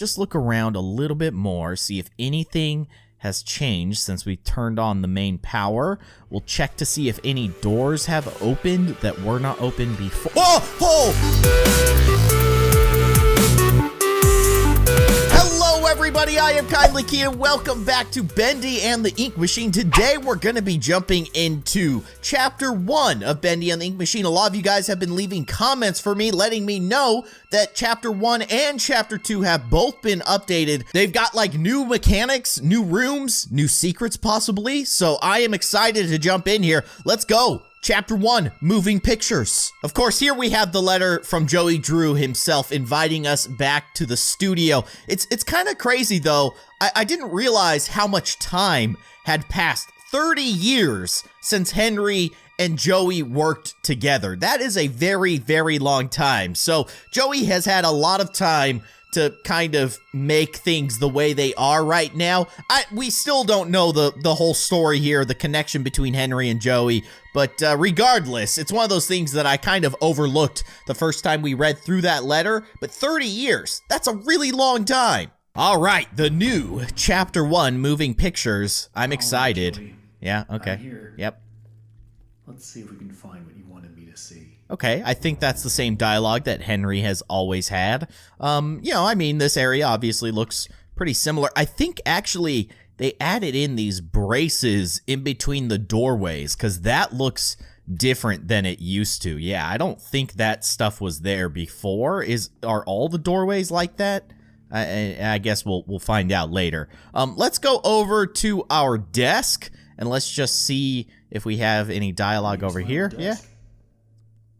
just look around a little bit more, see if anything has changed since we turned on the main power. We'll check to see if any doors have opened that were not open before. Oh! Oh! Hello everybody, I am Kindly Keyin. Welcome back to Bendy and the Ink Machine. Today we're going to be jumping into Chapter 1 of Bendy and the Ink Machine. A lot of you guys have been leaving comments for me, letting me know that Chapter 1 and Chapter 2 have both been updated. They've got like new mechanics, new rooms, new secrets possibly. So I am excited to jump in here. Let's go. Chapter 1, Moving Pictures. Of course, here we have the letter from Joey Drew himself inviting us back to the studio. It's kind of crazy, though. I didn't realize how much time had passed. 30 years since Henry and Joey worked together. That is a very, very long time. So Joey has had a lot of time to kind of make things the way they are right now. We still don't know the whole story here, the connection between Henry and Joey, but regardless, it's one of those things that I kind of overlooked the first time we read through that letter, but 30 years, that's a really long time. All right, the new Chapter 1, Moving Pictures. I'm excited. Joey. Yeah, okay. I'm here. Yep. Let's see if we can find what you wanted me to see. Okay, I think that's the same dialogue that Henry has always had. You know, I mean, this area obviously looks pretty similar. I think actually they added in these braces in between the doorways because that looks different than it used to. Yeah, I don't think that stuff was there before. Are all the doorways like that? I guess we'll find out later. Let's go over to our desk and let's just see if we have any dialogue over here. Yeah.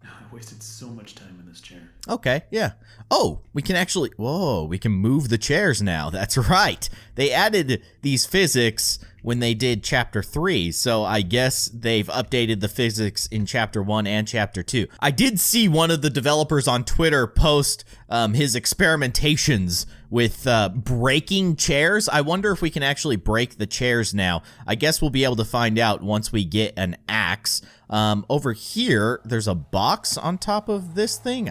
I wasted so much time in this chair. Okay, yeah. Oh, we can actually, whoa, we can move the chairs now. That's right. They added these physics when they did Chapter 3, so I guess they've updated the physics in Chapter 1 and Chapter 2. I did see one of the developers on Twitter post his experimentations with breaking chairs. I wonder if we can actually break the chairs now. I guess we'll be able to find out once we get an axe. Over here, there's a box on top of this thing.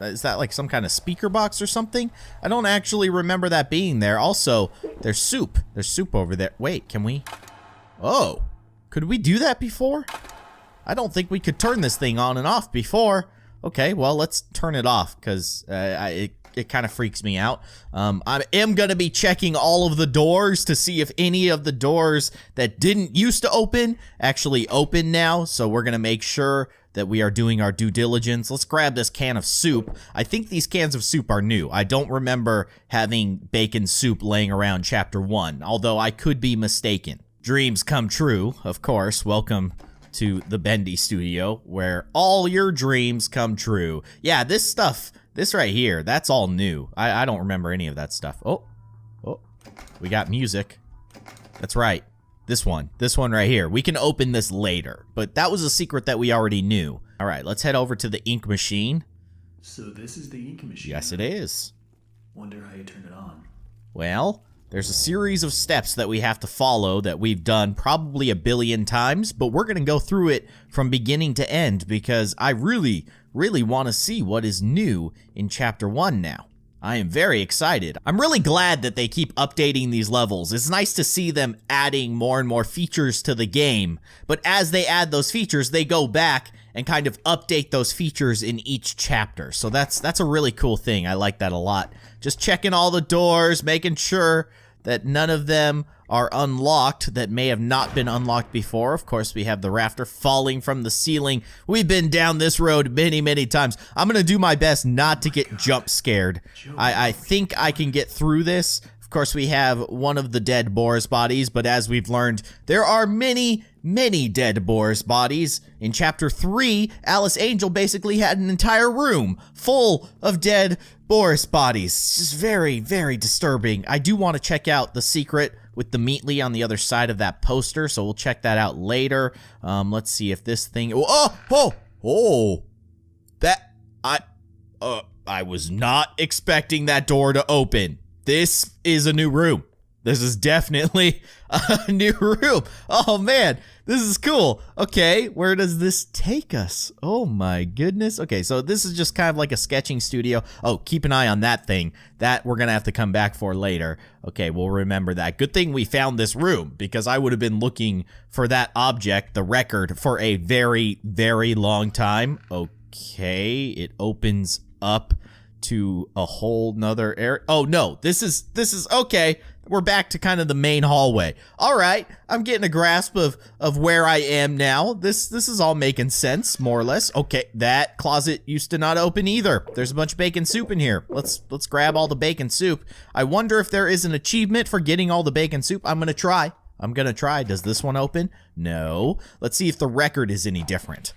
Is that like some kind of speaker box or something? I don't actually remember that being there. Also, there's soup. There's soup over there. Wait, can we? Oh, could we do that before? I don't think we could turn this thing on and off before. Okay, well, let's turn it off because it kind of freaks me out. I am going to be checking all of the doors to see if any of the doors that didn't used to open actually open now. So we're going to make sure that we are doing our due diligence. Let's grab this can of soup. I think these cans of soup are new. I don't remember having bacon soup laying around Chapter 1, although I could be mistaken. Dreams come true, of course. Welcome to the Bendy Studio, where all your dreams come true. Yeah, this stuff, this right here, that's all new. I don't remember any of that stuff. Oh, we got music. That's right. This one right here. We can open this later, but that was a secret that we already knew. All right, let's head over to the ink machine. So this is the ink machine. Yes, it is. Wonder how you turn it on. Well, there's a series of steps that we have to follow that we've done probably a billion times, but we're going to go through it from beginning to end because I really want to see what is new in Chapter 1 now. I am very excited. I'm really glad that they keep updating these levels. It's nice to see them adding more and more features to the game, but as they add those features, they go back and kind of update those features in each chapter. So that's a really cool thing. I like that a lot. Just checking all the doors, making sure that none of them are unlocked that may have not been unlocked before. Of course, we have the rafter falling from the ceiling. We've been down this road many times. I'm going to do my best not to get jump scared. I think I can get through this. Of course, we have one of the dead Boris bodies, but as we've learned, there are many dead Boris bodies. In Chapter 3, Alice Angel basically had an entire room full of dead Boris bodies. It's just very disturbing. I do want to check out the secret with the Meatly on the other side of that poster, so we'll check that out later. Let's see if this thing... I was not expecting that door to open. This is a new room. This is definitely a new room. Oh man, this is cool. Okay, where does this take us? Oh my goodness. Okay, so this is just kind of like a sketching studio. Oh, keep an eye on that thing. That we're gonna have to come back for later. Okay, we'll remember that. Good thing we found this room, because I would have been looking for that object, the record, for a very, very long time. Okay, it opens up to a whole nother area. Oh no, this is okay. We're back to kind of the main hallway. All right, I'm getting a grasp of where I am now. This is all making sense, more or less. Okay, that closet used to not open either. There's a bunch of bacon soup in here. Let's grab all the bacon soup. I wonder if there is an achievement for getting all the bacon soup. I'm gonna try. Does this one open? No. Let's see if the record is any different.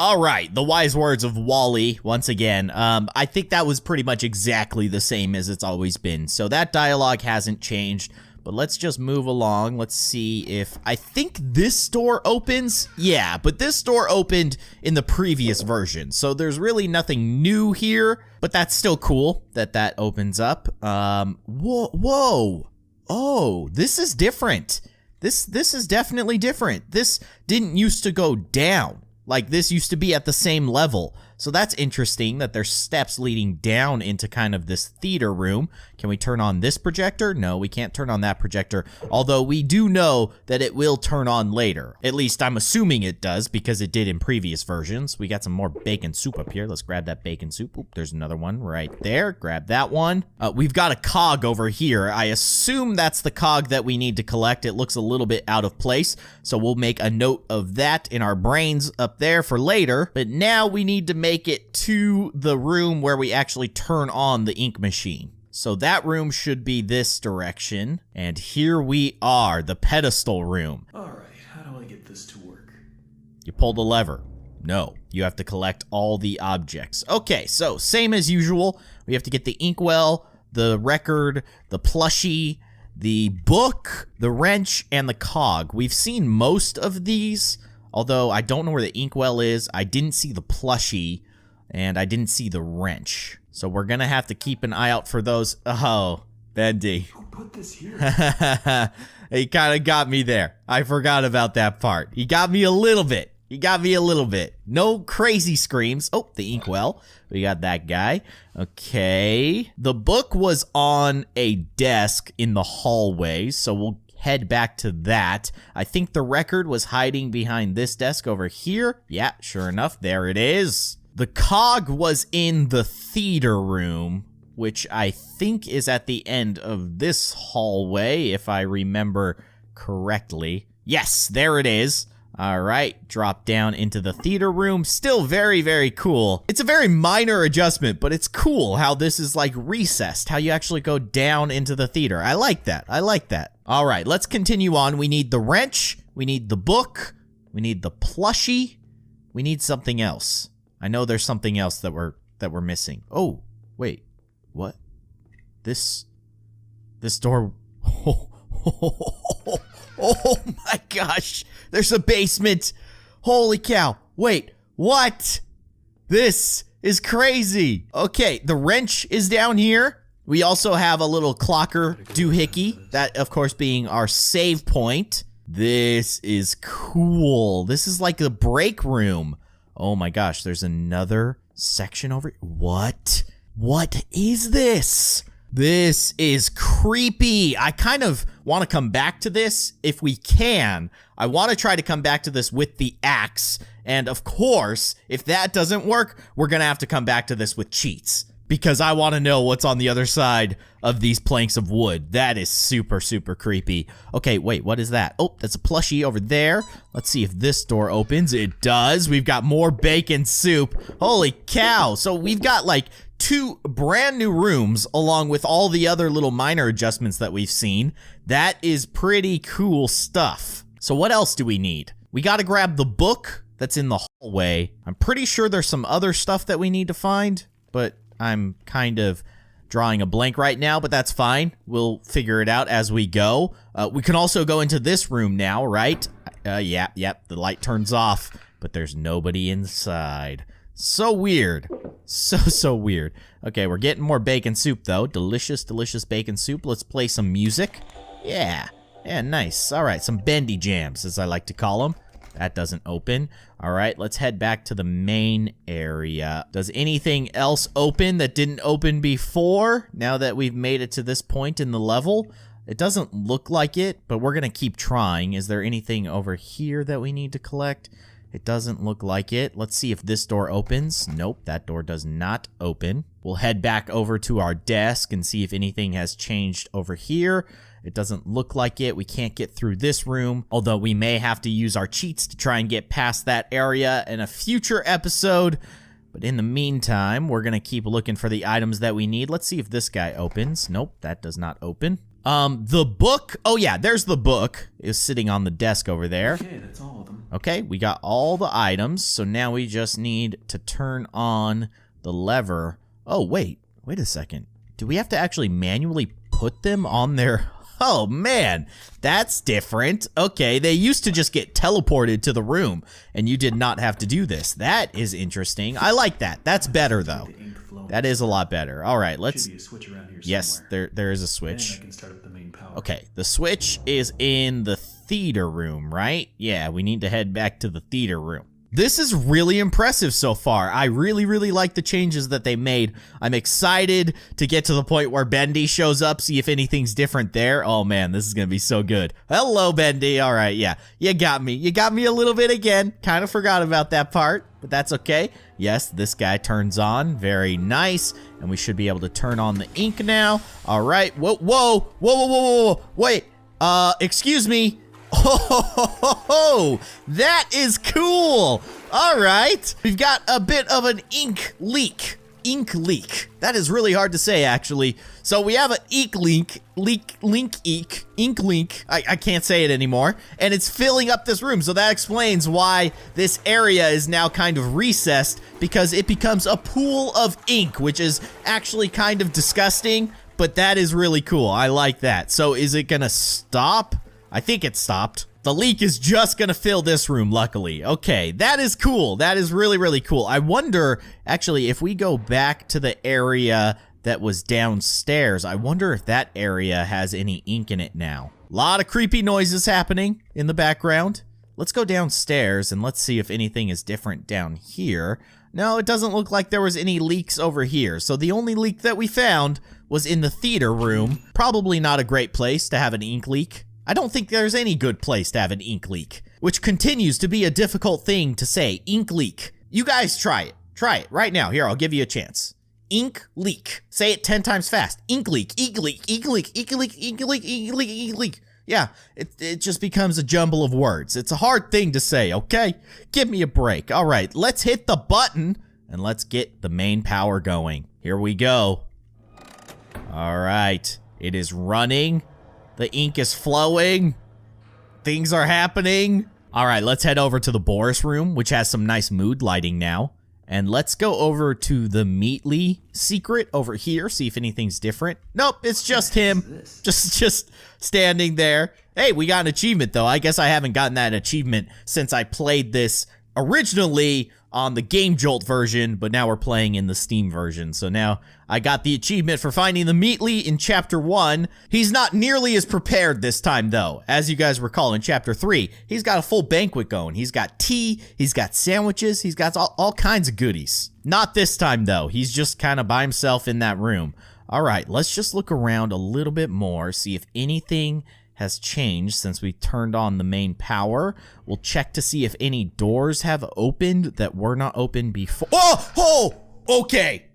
All right, the wise words of Wally, once again. I think that was pretty much exactly the same as it's always been. So that dialogue hasn't changed, but let's just move along. Let's see if, I think this door opens. Yeah, but this door opened in the previous version. So there's really nothing new here, but that's still cool that that opens up. Whoa. Oh, this is different. This is definitely different. This didn't used to go down. Like, this used to be at the same level. So that's interesting that there's steps leading down into kind of this theater room. Can we turn on this projector? No, we can't turn on that projector. Although we do know that it will turn on later. At least I'm assuming it does, because it did in previous versions. We got some more bacon soup up here. Let's grab that bacon soup. Oop, there's another one right there. Grab that one. We've got a cog over here. I assume that's the cog that we need to collect. It looks a little bit out of place. So we'll make a note of that in our brains up there for later. But now we need to make it to the room where we actually turn on the ink machine. So that room should be this direction. And here we are, the pedestal room. All right, how do I get this to work? You pull the lever. No, you have to collect all the objects. Okay, so same as usual. We have to get the inkwell, the record, the plushie, the book, the wrench, and the cog. We've seen most of these, although I don't know where the inkwell is. I didn't see the plushie, and I didn't see the wrench. So we're gonna have to keep an eye out for those. Oh, Bendy. Who put this here? He kind of got me there. I forgot about that part. He got me a little bit. No crazy screams. Oh, the inkwell. We got that guy. Okay. The book was on a desk in the hallway, so we'll head back to that. I think the record was hiding behind this desk over here. Yeah, sure enough, there it is. The cog was in the theater room, which I think is at the end of this hallway, if I remember correctly. Yes, there it is. All right, drop down into the theater room. Still very, very cool. It's a very minor adjustment, but it's cool how this is like recessed, how you actually go down into the theater. I like that. All right, let's continue on. We need the wrench. We need the book. We need the plushie. We need something else. I know there's something else that we're missing. Oh, wait. What? This door. Oh my gosh. There's a basement. Holy cow. Wait, what? This is crazy. Okay, the wrench is down here. We also have a little clocker doohickey. That, of course, being our save point. This is cool. This is like the break room. Oh my gosh, there's another section over. What? What is this? This is creepy. I kind of want to come back to this if we can. I want to try to come back to this with the axe. And of course, if that doesn't work, we're going to have to come back to this with cheats. because I want to know what's on the other side of these planks of wood. That is super, super creepy. Okay, wait, what is that? Oh, that's a plushie over there. Let's see if this door opens. It does. We've got more bacon soup. Holy cow. So we've got like 2 brand new rooms along with all the other little minor adjustments that we've seen. That is pretty cool stuff. So what else do we need? We got to grab the book that's in the hallway. I'm pretty sure there's some other stuff that we need to find, but I'm kind of drawing a blank right now, but that's fine. We'll figure it out as we go. We can also go into this room now, right? Yep, the light turns off, but there's nobody inside. So weird. So weird. Okay, we're getting more bacon soup, though. Delicious, delicious bacon soup. Let's play some music. Yeah, nice. All right, some bendy jams, as I like to call them. That doesn't open. All right, let's head back to the main area. Does anything else open that didn't open before, now that we've made it to this point in the level? It doesn't look like it, but we're going to keep trying. Is there anything over here that we need to collect? It doesn't look like it. Let's see if this door opens. Nope, that door does not open. We'll head back over to our desk and see if anything has changed over here. It doesn't look like it. We can't get through this room, although we may have to use our cheats to try and get past that area in a future episode. But in the meantime, we're going to keep looking for the items that we need. Let's see if this guy opens. Nope, that does not open. The book. Oh, yeah, there's the book. Is sitting on the desk over there. Okay, that's all of them. Okay, we got all the items, so now we just need to turn on the lever. Oh, wait a second. Do we have to actually manually put them on their... Oh, man, that's different. Okay, they used to just get teleported to the room, and you did not have to do this. That is interesting. I like that. That's better, though. That is a lot better. All right, let's... Should be a switch around here yes, somewhere. there is a switch. And I can start up the main power. Okay, the switch is in the theater room, right? Yeah, we need to head back to the theater room. This is really impressive so far. I really, really like the changes that they made. I'm excited to get to the point where Bendy shows up, see if anything's different there. Oh man, this is gonna be so good. Hello, Bendy. All right, yeah. You got me. You got me a little bit again. Kind of forgot about that part, but that's okay. Yes, this guy turns on. Very nice. And we should be able to turn on the ink now. All right. Whoa. Wait. Excuse me. Oh, that is cool. All right. We've got a bit of an ink leak. That is really hard to say, actually. So we have an ink leak. I can't say it anymore. And it's filling up this room. So that explains why this area is now kind of recessed, because it becomes a pool of ink, which is actually kind of disgusting, but that is really cool. I like that. So is it gonna stop? I think it stopped. The leak is just gonna fill this room, luckily. Okay, that is cool. That is really, really cool. I wonder, actually, if we go back to the area that was downstairs, I wonder if that area has any ink in it now. A lot of creepy noises happening in the background. Let's go downstairs and let's see if anything is different down here. No, it doesn't look like there was any leaks over here. So the only leak that we found was in the theater room. Probably not a great place to have an ink leak. I don't think there's any good place to have an ink leak, which continues to be a difficult thing to say. Ink leak. You guys try it. Try it right now. Here, I'll give you a chance. Ink leak. Say it 10 times fast. Ink leak, ink leak, ink leak, ink leak, ink leak, ink leak, ink leak. Yeah, it just becomes a jumble of words. It's a hard thing to say, okay? Give me a break. All right, let's hit the button and let's get the main power going. Here we go. All right, it is running. The ink is flowing. Things are happening. All right, let's head over to the Boris room, which has some nice mood lighting now. And let's go over to the Meatly secret over here, see if anything's different. Nope, it's just him. Just standing there. Hey, we got an achievement, though. I guess I haven't gotten that achievement since I played this originally on the Game Jolt version, but now we're playing in the Steam version. So now I got the achievement for finding the Meatly in Chapter 1. He's not nearly as prepared this time, though. As you guys recall, in Chapter 3, he's got a full banquet going. He's got tea, he's got sandwiches, he's got all kinds of goodies. Not this time, though. He's just kind of by himself in that room. All right, let's just look around a little bit more, see if anything has changed since we turned on the main power. We'll check to see if any doors have opened that were not open before. Oh, okay.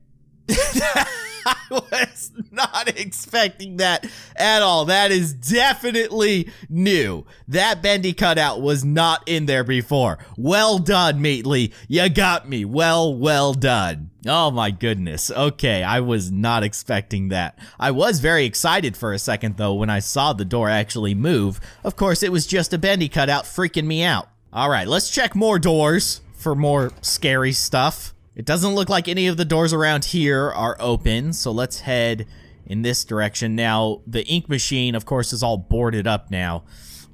I was not expecting that at all. That is definitely new. That bendy cutout was not in there before. Well done, Meatly. You got me. Well done. Oh my goodness. Okay, I was not expecting that. I was very excited for a second, though, when I saw the door actually move. Of course, it was just a bendy cutout freaking me out. All right, let's check more doors for more scary stuff. It doesn't look like any of the doors around here are open, so let's head in this direction. Now, the ink machine, of course, is all boarded up now.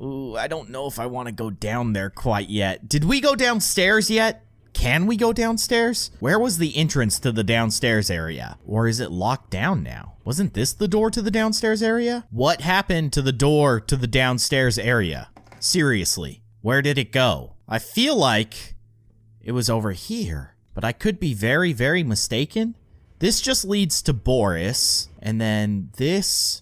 Ooh, I don't know if I want to go down there quite yet. Did we go downstairs yet? Can we go downstairs? Where was the entrance to the downstairs area? Or is it locked down now? Wasn't this the door to the downstairs area? What happened to the door to the downstairs area? Seriously, where did it go? I feel like it was over here. But I could be very, very mistaken. This just leads to Boris, and then this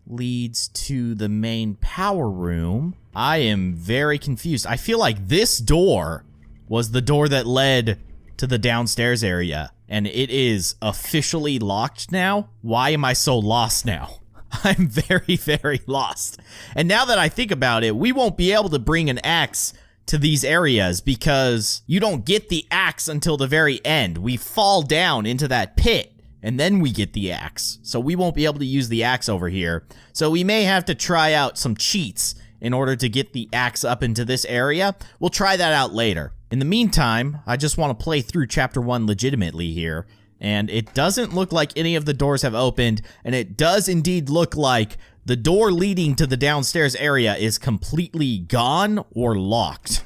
leads to the main power room. I am very confused. I feel like this door was the door that led to the downstairs area, and it is officially locked now. Why am I so lost now? I'm very, very lost. And now that I think about it, we won't be able to bring an axe to these areas because you don't get the axe until the very end. We fall down into that pit and then we get the axe. So we won't be able to use the axe over here. So we may have to try out some cheats in order to get the axe up into this area. We'll try that out later. In the meantime, I just want to play through chapter 1 legitimately here. And it doesn't look like any of the doors have opened, and it does indeed look like the door leading to the downstairs area is completely gone or locked.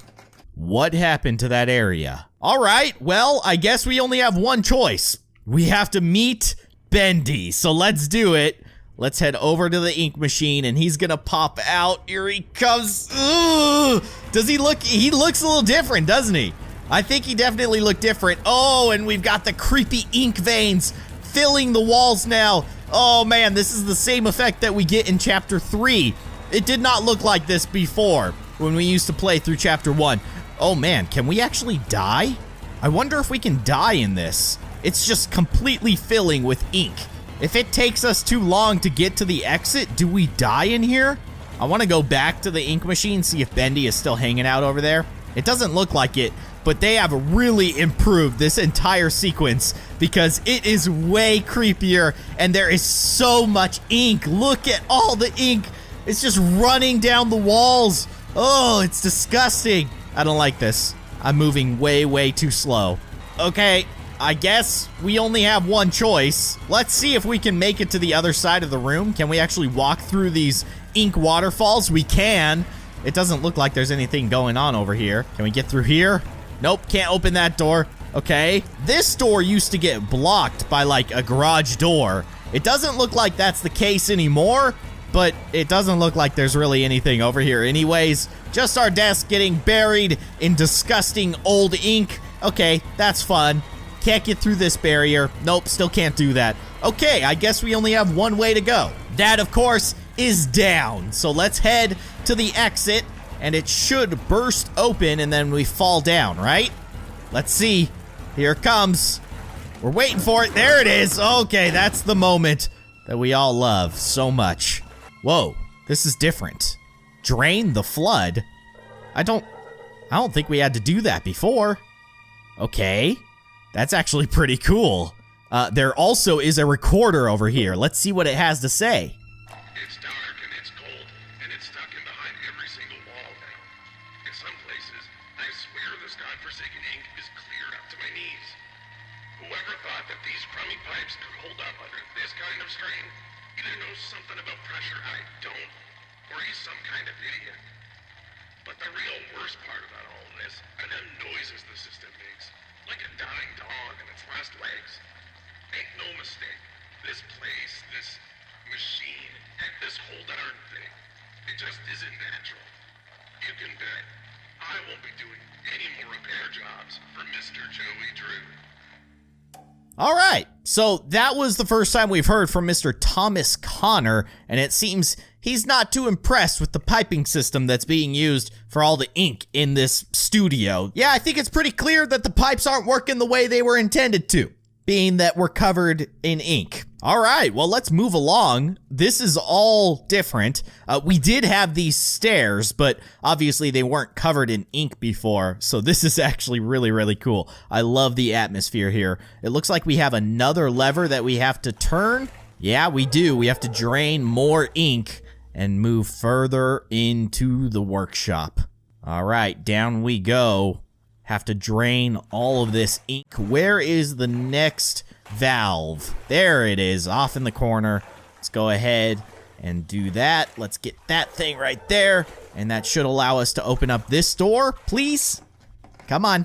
What happened to that area? All right, well, I guess we only have one choice. We have to meet Bendy, so let's do it. Let's head over to the ink machine, and he's gonna pop out. Here he comes. Ugh! Does he look? He looks a little different, doesn't he? I think he definitely looked different. Oh, and we've got the creepy ink veins filling the walls now. Oh man, this is the same effect that we get in chapter 3. It did not look like this before when we used to play through chapter 1. Oh man, can we actually die? I wonder if we can die in this. It's just completely filling with ink. If it takes us too long to get to the exit, do we die in here? I want to go back to the ink machine, see if Bendy is still hanging out over there. It doesn't look like it, but they have really improved this entire sequence because it is way creepier and there is so much ink. Look at all the ink. It's just running down the walls. Oh, it's disgusting. I don't like this. I'm moving way, way too slow. Okay, I guess we only have one choice. Let's see if we can make it to the other side of the room. Can we actually walk through these ink waterfalls? We can. It doesn't look like there's anything going on over here. Can we get through here? Nope, can't open that door. Okay, this door used to get blocked by like a garage door. It doesn't look like that's the case anymore, but it doesn't look like there's really anything over here anyways. Just our desk getting buried in disgusting old ink. Okay, that's fun. Can't get through this barrier. Nope, still can't do that. Okay, I guess we only have one way to go. That, of course, is down. So let's head to the exit, and it should burst open, and then we fall down, right? Let's see. Here it comes. We're waiting for it. There it is. Okay, that's the moment that we all love so much. Whoa, this is different. Drain the flood? I don't think we had to do that before. Okay, that's actually pretty cool. There also is a recorder over here. Let's see what it has to say. It's dark and it's cold, and it's stuck in behind every single wall now. In some places, I swear this godforsaken ink is clear up to my knees. Whoever thought that these crummy pipes could hold up under this kind of strain either knows something about pressure I don't, or he's some kind of idiot. But the real worst part about all of this are them noises the system makes, like a dying dog in its last legs. Make no mistake, this place, this machine, and this whole darn thing, it just isn't natural. You can bet I won't be doing any more repair jobs for Mr. Joey Drew. All right, so that was the first time we've heard from Mr. Thomas Connor, and it seems he's not too impressed with the piping system that's being used for all the ink in this studio. Yeah, I think it's pretty clear that the pipes aren't working the way they were intended to. being that we're covered in ink. All right, well, let's move along. This is all different. We did have these stairs, but obviously they weren't covered in ink before, so this is actually really, really cool. I love the atmosphere here. It looks like we have another lever that we have to turn. Yeah, we do. We have to drain more ink and move further into the workshop. All right, down we go. Have to drain all of this ink. Where is the next valve? There it is, off in the corner. Let's go ahead and do that. Let's get that thing right there. And that should allow us to open up this door, please. Come on.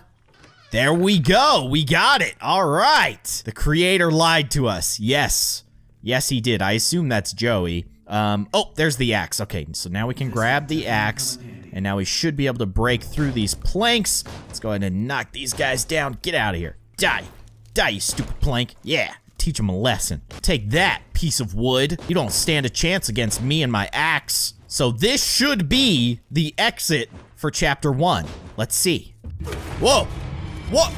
There we go. We got it. All right. The creator lied to us. Yes. Yes, he did. I assume that's Joey. Oh, there's the axe. Okay, so now we can grab the axe, and now we should be able to break through these planks. Let's go ahead and knock these guys down. Get out of here. Die. Die, you stupid plank. Yeah, teach them a lesson. Take that, piece of wood. You don't stand a chance against me and my axe. So this should be the exit for Chapter 1. Let's see. Whoa. What?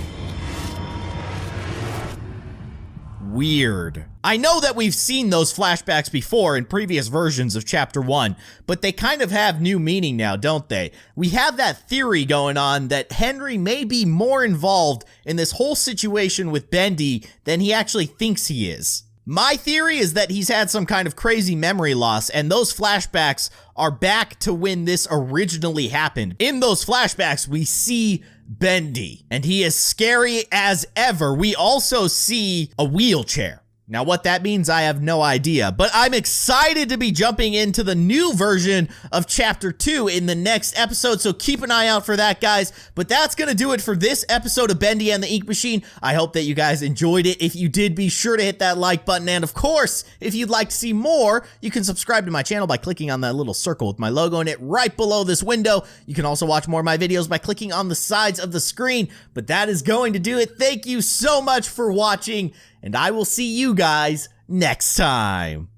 Weird. I know that we've seen those flashbacks before in previous versions of Chapter 1, but they kind of have new meaning now, don't they? We have that theory going on that Henry may be more involved in this whole situation with Bendy than he actually thinks he is. My theory is that he's had some kind of crazy memory loss, and those flashbacks are back to when this originally happened. In those flashbacks, we see Bendy, and he is scary as ever. We also see a wheelchair. Now, what that means, I have no idea, but I'm excited to be jumping into the new version of Chapter 2 in the next episode, so keep an eye out for that, guys. But that's gonna do it for this episode of Bendy and the Ink Machine. I hope that you guys enjoyed it. If you did, be sure to hit that like button, and of course, if you'd like to see more, you can subscribe to my channel by clicking on that little circle with my logo in it right below this window. You can also watch more of my videos by clicking on the sides of the screen, but that is going to do it. Thank you so much for watching, and I will see you guys next time.